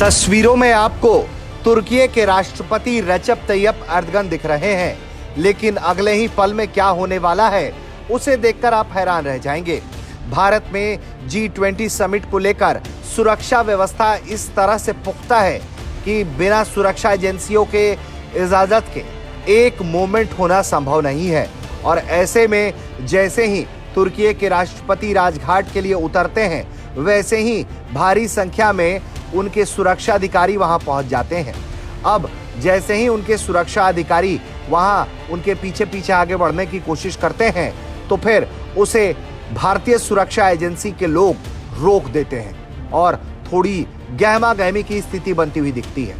तस्वीरों में आपको तुर्की के राष्ट्रपति रजब तैयप एर्दोगन दिख रहे हैं, लेकिन अगले ही पल में क्या होने वाला है उसे देखकर आप हैरान रह जाएंगे। भारत में G20 समिट को लेकर सुरक्षा व्यवस्था इस तरह से पुख्ता है कि बिना सुरक्षा एजेंसियों के इजाजत के एक मोमेंट होना संभव नहीं है। और ऐसे में जैसे ही तुर्की के राष्ट्रपति राजघाट के लिए उतरते हैं, वैसे ही भारी संख्या में उनके सुरक्षा अधिकारी वहां पहुंच जाते हैं। अब जैसे ही उनके सुरक्षा अधिकारी वहां उनके पीछे पीछे आगे बढ़ने की कोशिश करते हैं, तो फिर उसे भारतीय सुरक्षा एजेंसी के लोग रोक देते हैं और थोड़ी गहमा गहमी की स्थिति बनती हुई दिखती है।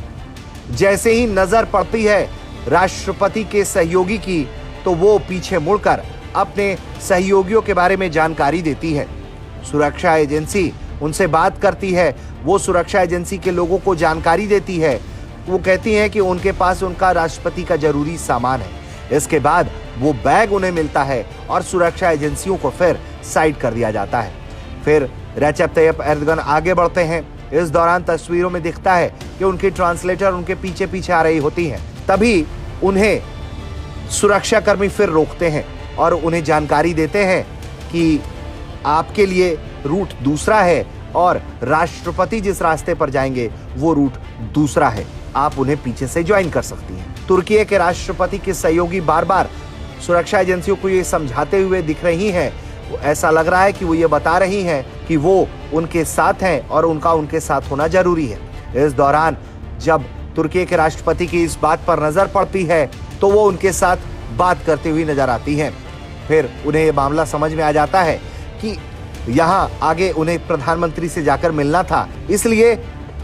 जैसे ही नजर पड़ती है राष्ट्रपति के सहयोगी की, तो वो पीछे मुड़कर अपने सहयोगियों के बारे में जानकारी देती है। सुरक्षा एजेंसी उनसे बात करती है, वो सुरक्षा एजेंसी के लोगों को जानकारी देती है। वो कहती हैं कि उनके पास उनका राष्ट्रपति का जरूरी सामान है। इसके बाद वो बैग उन्हें मिलता है और सुरक्षा एजेंसियों को फिर साइड कर दिया जाता है। फिर रजब तैयप एर्दोगन आगे बढ़ते हैं। इस दौरान तस्वीरों में दिखता है कि उनकी ट्रांसलेटर उनके पीछे पीछे आ रही होती हैं। तभी उन्हें सुरक्षाकर्मी फिर रोकते हैं और उन्हें जानकारी देते हैं कि आपके लिए रूट दूसरा है और राष्ट्रपति जिस रास्ते पर जाएंगे वो रूट दूसरा है, आप उन्हें पीछे से ज्वाइन कर सकती हैं। तुर्की के राष्ट्रपति के सहयोगी बार बार सुरक्षा एजेंसियों को ये समझाते हुए दिख रही हैं। ऐसा लग रहा है कि वो ये बता रही हैं कि वो उनके साथ हैं और उनका उनके साथ होना जरूरी है। इस दौरान जब तुर्की के राष्ट्रपति की इस बात पर नजर पड़ती है, तो वो उनके साथ बात करती हुई नजर आती हैं। फिर उन्हें ये मामला समझ में आ जाता है कि यहाँ आगे उन्हें प्रधानमंत्री से जाकर मिलना था, इसलिए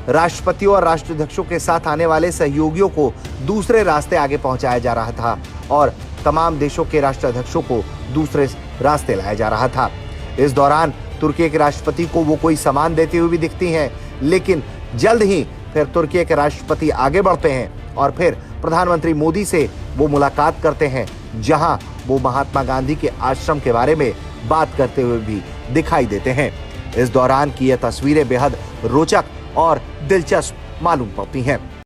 राष्ट्रपतियों और राष्ट्राध्यक्षों के साथ आने वाले सहयोगियों को दूसरे रास्ते आगे पहुंचाया जा रहा था और तमाम देशों के राष्ट्राध्यक्षों को दूसरे रास्ते लाया जा रहा था। इस दौरान तुर्की के राष्ट्रपति को वो कोई सामान देती हुई भी दिखती हैं, लेकिन जल्द ही फिर तुर्की के राष्ट्रपति आगे बढ़ते हैं और फिर प्रधानमंत्री मोदी से वो मुलाकात करते हैं, जहां वो महात्मा गांधी के आश्रम के बारे में बात करते हुए भी दिखाई देते हैं। इस दौरान की ये तस्वीरें बेहद रोचक और दिलचस्प मालूम पड़ती हैं।